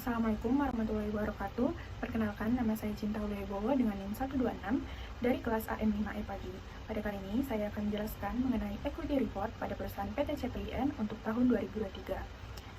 Assalamualaikum warahmatullahi wabarakatuh. Perkenalkan, nama saya Cinta Wibowo dengan NIM 126 dari kelas AM5 pagi. Pada kali ini, saya akan menjelaskan mengenai equity report pada perusahaan PT CPIN untuk tahun 2023.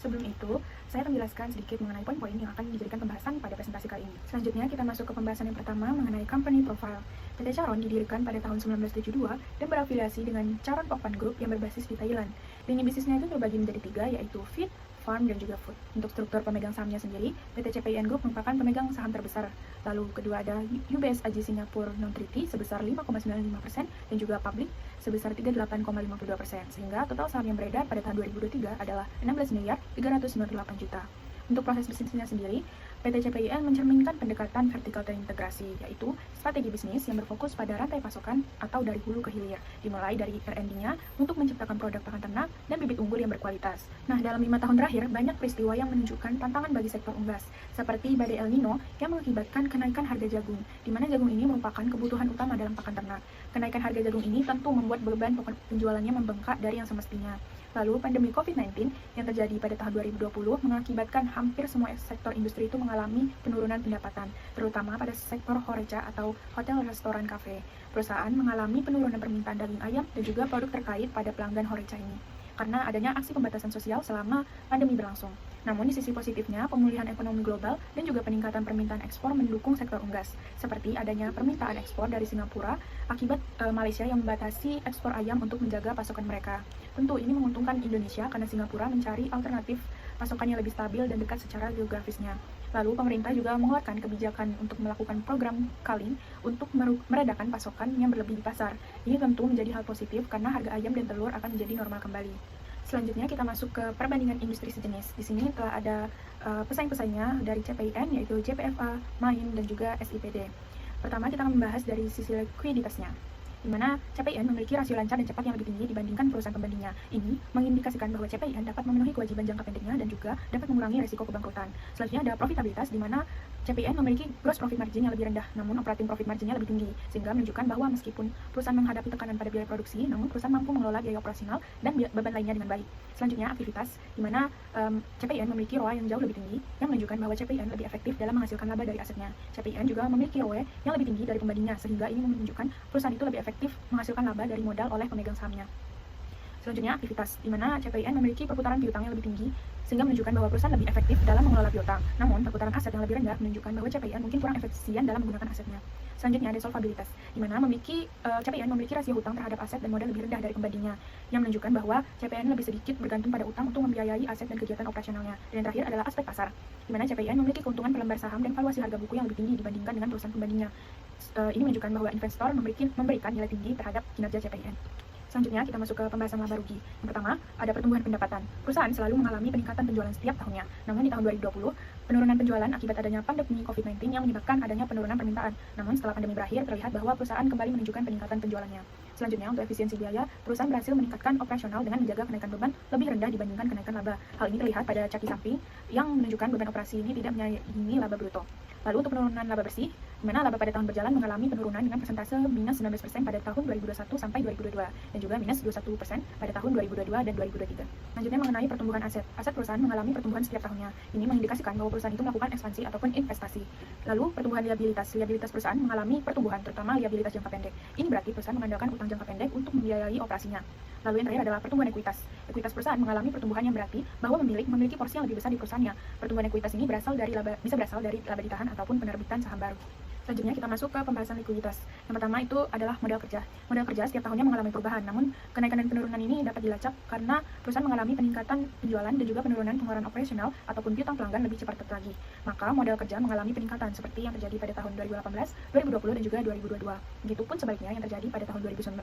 Sebelum itu, saya akan menjelaskan sedikit mengenai poin-poin yang akan dijadikan pembahasan pada presentasi kali ini. Selanjutnya, kita masuk ke pembahasan yang pertama mengenai company profile. PT Charon didirikan pada tahun 1972 dan berafiliasi dengan Charon Pokpan Group yang berbasis di Thailand. Lini bisnisnya itu terbagi menjadi tiga, yaitu feed, farm, dan juga food. Untuk struktur pemegang sahamnya sendiri, PT CPIN Group merupakan pemegang saham terbesar. Lalu kedua ada UBS AG Singapore Non-Treaty sebesar 5,95% dan juga public sebesar 38,52%. Sehingga total saham yang beredar pada tahun 2023 adalah 16 miliar 398 juta. Untuk proses bisnisnya sendiri, PT CPIN mencerminkan pendekatan vertikal terintegrasi, yaitu strategi bisnis yang berfokus pada rantai pasokan atau dari hulu ke hilir, dimulai dari R&D-nya untuk menciptakan produk pakan ternak dan bibit unggul yang berkualitas. Nah, dalam 5 tahun terakhir, banyak peristiwa yang menunjukkan tantangan bagi sektor unggas, seperti badai El Nino yang mengakibatkan kenaikan harga jagung, di mana jagung ini merupakan kebutuhan utama dalam pakan ternak. Kenaikan harga jagung ini tentu membuat beban penjualannya membengkak dari yang semestinya. Lalu, pandemi COVID-19 yang terjadi pada tahun 2020 mengakibatkan hampir semua sektor industri itu mengalami penurunan pendapatan, terutama pada sektor horeca atau hotel, restoran, kafe. Perusahaan mengalami penurunan permintaan daging ayam dan juga produk terkait pada pelanggan horeca ini, karena adanya aksi pembatasan sosial selama pandemi berlangsung. Namun di sisi positifnya, pemulihan ekonomi global dan juga peningkatan permintaan ekspor mendukung sektor unggas, seperti adanya permintaan ekspor dari Singapura akibat Malaysia yang membatasi ekspor ayam untuk menjaga pasokan mereka. Tentu ini menguntungkan Indonesia karena Singapura mencari alternatif pasokan yang lebih stabil dan dekat secara geografisnya. Lalu pemerintah juga mengeluarkan kebijakan untuk melakukan program Kalin untuk meredakan pasokan yang berlebih di pasar. Ini tentu menjadi hal positif karena harga ayam dan telur akan menjadi normal kembali. Selanjutnya kita masuk ke perbandingan industri sejenis. Di sini telah ada pesaing-pesaingnya dari CPIN, yaitu JPFA, MAIN, dan juga SIPD. Pertama kita akan membahas dari sisi likuiditasnya, di mana CPIN memiliki rasio lancar dan cepat yang lebih tinggi dibandingkan perusahaan pembandingnya. Ini mengindikasikan bahwa CPIN dapat memenuhi kewajiban jangka pendeknya dan juga dapat mengurangi risiko kebangkrutan. Selanjutnya ada profitabilitas, di mana CPIN memiliki gross profit margin yang lebih rendah, namun operating profit marginnya lebih tinggi, sehingga menunjukkan bahwa meskipun perusahaan menghadapi tekanan pada biaya produksi, namun perusahaan mampu mengelola biaya operasional dan beban lainnya dengan baik. Selanjutnya aktivitas, di mana CPIN memiliki ROA yang jauh lebih tinggi, yang menunjukkan bahwa CPIN lebih efektif dalam menghasilkan laba dari asetnya. CPIN juga memiliki ROE yang lebih tinggi dari pembandingnya, sehingga ini menunjukkan perusahaan itu lebih efektif menghasilkan laba dari modal oleh pemegang sahamnya. Selanjutnya aktivitas, di mana CPIN memiliki perputaran piutang yang lebih tinggi, sehingga menunjukkan bahwa perusahaan lebih efektif dalam mengelola piutang. Namun, perputaran aset yang lebih rendah menunjukkan bahwa CPIN mungkin kurang efisien dalam menggunakan asetnya. Selanjutnya ada solvabilitas, di mana CPIN memiliki rasio hutang terhadap aset dan modal lebih rendah dari pembandingnya, yang menunjukkan bahwa CPIN lebih sedikit bergantung pada utang untuk membiayai aset dan kegiatan operasionalnya. Dan yang terakhir adalah aspek pasar, di mana CPIN memiliki keuntungan per lembar saham dan valuasi harga buku yang lebih tinggi dibandingkan dengan perusahaan pembandingnya. Ini menunjukkan bahwa investor memberikan nilai tinggi terhadap kinerja CPIN. Selanjutnya kita masuk ke pembahasan laba rugi. Yang pertama, ada pertumbuhan pendapatan. Perusahaan selalu mengalami peningkatan penjualan setiap tahunnya. Namun di tahun 2020, penurunan penjualan akibat adanya pandemi COVID-19 yang menyebabkan adanya penurunan permintaan. Namun setelah pandemi berakhir, terlihat bahwa perusahaan kembali menunjukkan peningkatan penjualannya. Selanjutnya, untuk efisiensi biaya, perusahaan berhasil meningkatkan operasional dengan menjaga kenaikan beban lebih rendah dibandingkan kenaikan laba. Hal ini terlihat pada caki samping yang menunjukkan beban operasi ini tidak menyaingi laba bruto. Lalu untuk penurunan laba bersih, di mana laba pada tahun berjalan mengalami penurunan dengan persentase minus 19% pada tahun 2021 sampai 2022, dan juga minus 21% pada tahun 2022 dan 2023. Selanjutnya mengenai pertumbuhan aset. Aset perusahaan mengalami pertumbuhan setiap tahunnya. Ini mengindikasikan bahwa perusahaan itu melakukan ekspansi ataupun investasi. Lalu pertumbuhan liabilitas. Liabilitas perusahaan mengalami pertumbuhan, terutama liabilitas jangka pendek. Ini berarti perusahaan mengandalkan utang jangka pendek untuk membiayai operasinya. Lalu yang terakhir adalah pertumbuhan ekuitas. Ekuitas perusahaan mengalami pertumbuhan yang berarti bahwa memiliki porsi yang lebih besar di perusahaannya. Pertumbuhan ekuitas ini bisa berasal dari laba ditahan ataupun penerbitan saham baru. Selanjutnya kita masuk ke pembahasan likuiditas. Yang pertama itu adalah modal kerja. Modal kerja setiap tahunnya mengalami perubahan, namun kenaikan dan penurunan ini dapat dilacak karena perusahaan mengalami peningkatan penjualan dan juga penurunan pengeluaran operasional ataupun piutang pelanggan lebih cepat lagi. Maka modal kerja mengalami peningkatan seperti yang terjadi pada tahun 2018, 2020 dan juga 2022. Begitupun sebaliknya yang terjadi pada tahun 2019,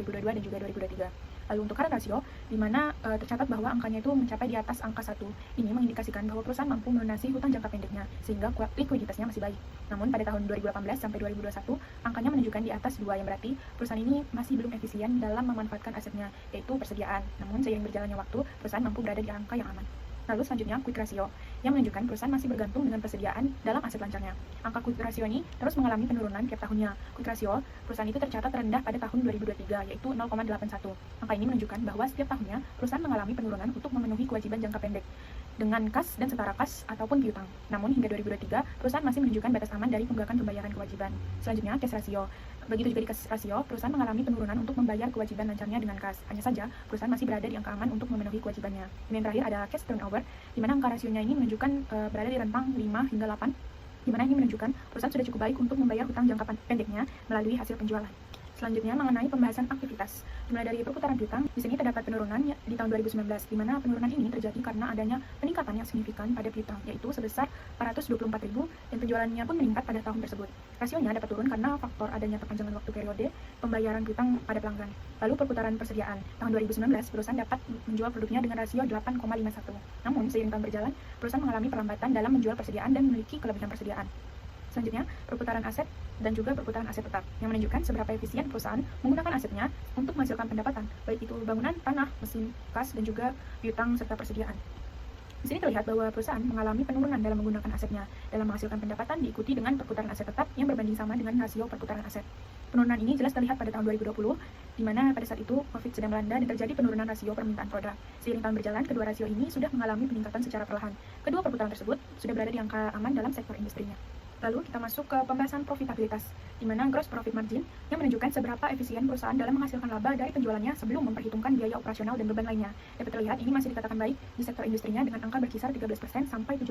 2022 dan juga 2023. Lalu untuk current ratio, di mana tercatat bahwa angkanya itu mencapai di atas angka 1. Ini mengindikasikan bahwa perusahaan mampu melunasi hutang jangka pendeknya, sehingga likuiditasnya masih baik. Namun pada tahun 2018 sampai 2021, angkanya menunjukkan di atas 2, yang berarti perusahaan ini masih belum efisien dalam memanfaatkan asetnya, yaitu persediaan. Namun seiring berjalannya waktu, perusahaan mampu berada di angka yang aman. Lalu selanjutnya quick ratio, yang menunjukkan perusahaan masih bergantung dengan persediaan dalam aset lancarnya. Angka quick ratio ini terus mengalami penurunan tiap tahunnya. Quick ratio perusahaan itu tercatat rendah pada tahun 2023, yaitu 0,81. Angka ini menunjukkan bahwa setiap tahunnya perusahaan mengalami penurunan untuk memenuhi kewajiban jangka pendek. dengan kas dan setara kas ataupun piutang. Namun hingga 2023, perusahaan masih menunjukkan batas aman dari tunggakan pembayaran kewajiban. Selanjutnya, cash ratio. Begitu juga di cash ratio, perusahaan mengalami penurunan untuk membayar kewajiban lancarnya dengan kas. Hanya saja, perusahaan masih berada di angka aman untuk memenuhi kewajibannya. Dan yang terakhir ada cash turnover, di mana angka rasionya ini menunjukkan berada di rentang 5 hingga 8, di mana ini menunjukkan perusahaan sudah cukup baik untuk membayar hutang jangka pendeknya melalui hasil penjualan. Selanjutnya mengenai pembahasan aktivitas. Dimulai dari perputaran piutang, di sini terdapat penurunan di tahun 2019, di mana penurunan ini terjadi karena adanya peningkatan yang signifikan pada piutang, yaitu sebesar 424.000 dan penjualannya pun meningkat pada tahun tersebut. Rasionya dapat turun karena faktor adanya perpanjangan waktu periode pembayaran piutang pada pelanggan. Lalu perputaran persediaan. Tahun 2019, perusahaan dapat menjual produknya dengan rasio 8,51. Namun, seiring tahun berjalan, perusahaan mengalami perlambatan dalam menjual persediaan dan memiliki kelebihan persediaan. Selanjutnya, perputaran aset dan juga perputaran aset tetap, yang menunjukkan seberapa efisien perusahaan menggunakan asetnya untuk menghasilkan pendapatan, baik itu bangunan, tanah, mesin, kas, dan juga piutang serta persediaan. Di sini terlihat bahwa perusahaan mengalami penurunan dalam menggunakan asetnya. Dalam menghasilkan pendapatan diikuti dengan perputaran aset tetap yang berbanding sama dengan rasio perputaran aset. Penurunan ini jelas terlihat pada tahun 2020, di mana pada saat itu COVID sedang melanda dan terjadi penurunan rasio permintaan produk. Seiring tahun berjalan, kedua rasio ini sudah mengalami peningkatan secara perlahan. Kedua perputaran tersebut sudah berada di angka aman dalam sektor industrinya. Lalu kita masuk ke pembahasan profitabilitas, di mana gross profit margin yang menunjukkan seberapa efisien perusahaan dalam menghasilkan laba dari penjualannya sebelum memperhitungkan biaya operasional dan beban lainnya. Dapat terlihat ini masih dikatakan baik di sektor industrinya dengan angka berkisar 13% sampai 17%,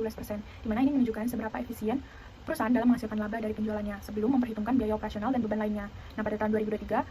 di mana ini menunjukkan seberapa efisien perusahaan dalam menghasilkan laba dari penjualannya sebelum memperhitungkan biaya operasional dan beban lainnya. Nah, pada tahun 2023,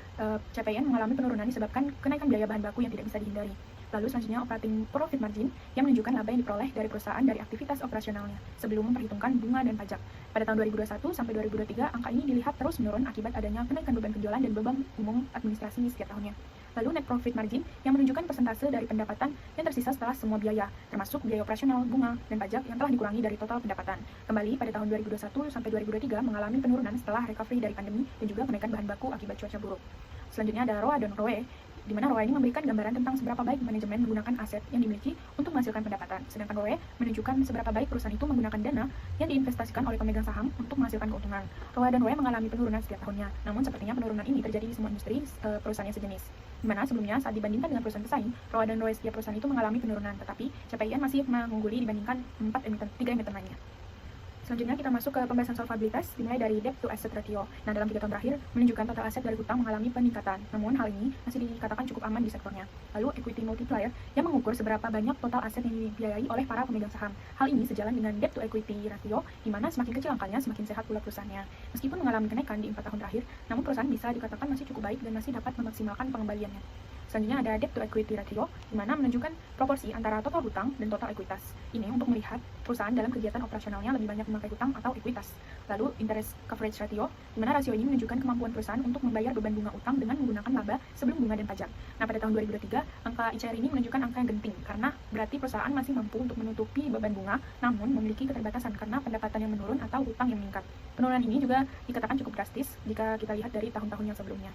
CPN mengalami penurunan disebabkan kenaikan biaya bahan baku yang tidak bisa dihindari. Lalu selanjutnya operating profit margin yang menunjukkan laba yang diperoleh dari perusahaan dari aktivitas operasionalnya sebelum memperhitungkan bunga dan pajak. Pada tahun 2021 sampai 2023, angka ini dilihat terus menurun akibat adanya kenaikan beban penjualan dan beban umum administrasi setiap tahunnya. Lalu net profit margin yang menunjukkan persentase dari pendapatan yang tersisa setelah semua biaya, termasuk biaya operasional, bunga, dan pajak yang telah dikurangi dari total pendapatan. Kembali pada tahun 2021 sampai 2023 mengalami penurunan setelah recovery dari pandemi dan juga kenaikan bahan baku akibat cuaca buruk. Selanjutnya ada ROA dan ROE, di mana ROA ini memberikan gambaran tentang seberapa baik manajemen menggunakan aset yang dimiliki untuk menghasilkan pendapatan. Sedangkan ROE menunjukkan seberapa baik perusahaan itu menggunakan dana yang diinvestasikan oleh pemegang saham untuk menghasilkan keuntungan. ROA dan ROE mengalami penurunan setiap tahunnya, namun sepertinya penurunan ini terjadi di semua industri perusahaan yang sejenis. Di mana sebelumnya saat dibandingkan dengan perusahaan pesaing, ROA dan ROE setiap perusahaan itu mengalami penurunan, tetapi CPIN masih mengungguli dibandingkan 3 emiten lainnya. Selanjutnya kita masuk ke pembahasan solvabilitas dimulai dari debt to asset ratio. Nah, dalam 3 tahun terakhir menunjukkan total aset dari hutang mengalami peningkatan. Namun hal ini masih dikatakan cukup aman di sektornya. Lalu equity multiplier yang mengukur seberapa banyak total aset yang dibiayai oleh para pemegang saham. Hal ini sejalan dengan debt to equity ratio, di mana semakin kecil angkanya semakin sehat pula perusahaannya. Meskipun mengalami kenaikan di 4 tahun terakhir, namun perusahaan bisa dikatakan masih cukup baik dan masih dapat memaksimalkan pengembaliannya. Selanjutnya ada debt to equity ratio, di mana menunjukkan proporsi antara total hutang dan total ekuitas. Ini untuk melihat perusahaan dalam kegiatan operasionalnya lebih banyak memakai hutang atau ekuitas. Lalu interest coverage ratio, di mana rasio ini menunjukkan kemampuan perusahaan untuk membayar beban bunga utang dengan menggunakan laba sebelum bunga dan pajak. Nah, pada tahun 2023, angka ICR ini menunjukkan angka yang genting, karena berarti perusahaan masih mampu untuk menutupi beban bunga, namun memiliki keterbatasan karena pendapatan yang menurun atau hutang yang meningkat. Penurunan ini juga dikatakan cukup drastis jika kita lihat dari tahun-tahun yang sebelumnya.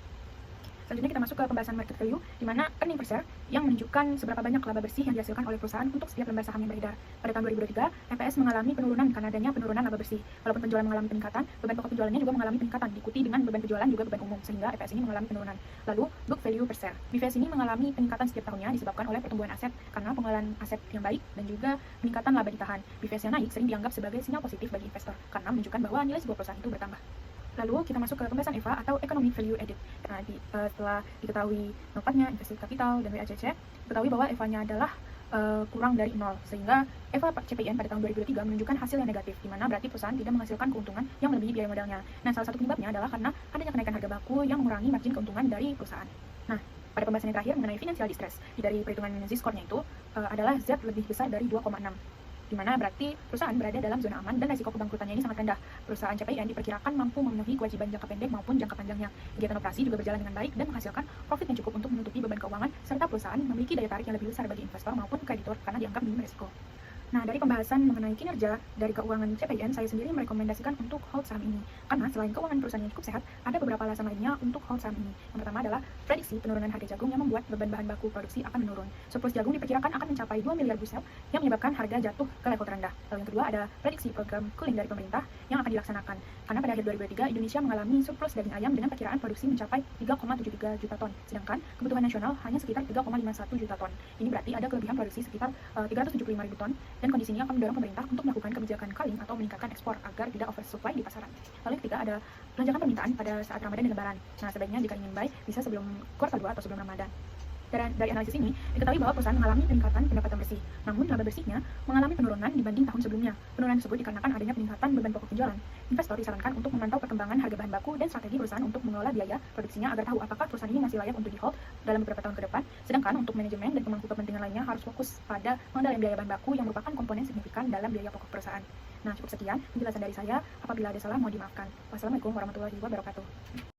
Selanjutnya kita masuk ke pembahasan market value, di mana earning per share yang menunjukkan seberapa banyak laba bersih yang dihasilkan oleh perusahaan untuk setiap lembar saham yang beredar. Pada tahun 2023, EPS mengalami penurunan karena adanya penurunan laba bersih. Walaupun penjualan mengalami peningkatan, beban pokok penjualannya juga mengalami peningkatan, diikuti dengan beban penjualan juga beban umum, sehingga EPS ini mengalami penurunan. Lalu, book value per share. BVS ini mengalami peningkatan setiap tahunnya disebabkan oleh pertumbuhan aset karena pengelolaan aset yang baik dan juga peningkatan laba ditahan. BVS yang naik sering dianggap sebagai sinyal positif bagi investor karena menunjukkan bahwa nilai sebuah perusahaan itu bertambah. Lalu kita masuk ke pembahasan EVA atau Economic Value Added. Nah, setelah diketahui manfaatnya, invested capital, dan WACC, ketahui bahwa EVA-nya adalah kurang dari 0, sehingga EVA CPIN pada tahun 2023 menunjukkan hasil yang negatif, di mana berarti perusahaan tidak menghasilkan keuntungan yang melebihi biaya modalnya. Nah, salah satu penyebabnya adalah karena adanya kenaikan harga baku yang mengurangi margin keuntungan dari perusahaan. Nah, pada pembahasan yang terakhir mengenai financial distress, dari perhitungan Z-score-nya itu adalah Z lebih besar dari 2,6. di mana berarti perusahaan berada dalam zona aman dan risiko kebangkrutannya ini sangat rendah. Perusahaan CPIN diperkirakan mampu memenuhi kewajiban jangka pendek maupun jangka panjangnya. Kegiatan operasi juga berjalan dengan baik dan menghasilkan profit yang cukup untuk menutupi beban keuangan, serta perusahaan memiliki daya tarik yang lebih besar bagi investor maupun kreditur karena dianggap minim risiko. Nah, dari pembahasan mengenai kinerja dari keuangan CPIN, saya sendiri merekomendasikan untuk hold saham ini. Karena selain keuangan perusahaan yang cukup sehat, ada beberapa alasan lainnya untuk hold saham ini. Yang pertama adalah prediksi penurunan harga jagung yang membuat beban bahan baku produksi akan menurun. Surplus jagung diperkirakan akan mencapai 2 miliar bushel yang menyebabkan harga jatuh ke level terendah. Lalu yang kedua ada prediksi program cooling dari pemerintah yang akan dilaksanakan. Karena pada akhir 2023, Indonesia mengalami surplus daging ayam dengan perkiraan produksi mencapai 3,73 juta ton. Sedangkan kebutuhan nasional hanya sekitar 3,51 juta ton. Ini berarti ada kelebihan produksi sekitar 375 ribu ton Dan kondisi ini akan mendorong pemerintah untuk melakukan kebijakan culling atau meningkatkan ekspor agar tidak oversupply di pasaran. Lalu yang ketiga ada lonjakan permintaan pada saat Ramadan dan Lebaran. Nah, sebaiknya jika ingin buy bisa sebelum kuartal 2 atau sebelum Ramadan. Dari analisis ini, diketahui bahwa perusahaan mengalami peningkatan pendapatan bersih, namun laba bersihnya mengalami penurunan dibanding tahun sebelumnya. Penurunan tersebut dikarenakan adanya peningkatan beban pokok penjualan. Investor disarankan untuk memantau perkembangan harga bahan baku dan strategi perusahaan untuk mengelola biaya produksinya agar tahu apakah perusahaan ini masih layak untuk di-hold dalam beberapa tahun ke depan. Sedangkan untuk manajemen dan pemangku kepentingan lainnya harus fokus pada pengendalian biaya bahan baku yang merupakan komponen signifikan dalam biaya pokok perusahaan. Nah, cukup sekian penjelasan dari saya. Apabila ada salah, mohon dimaafkan. Wassalamualaikum warahmatullahi wabarakatuh.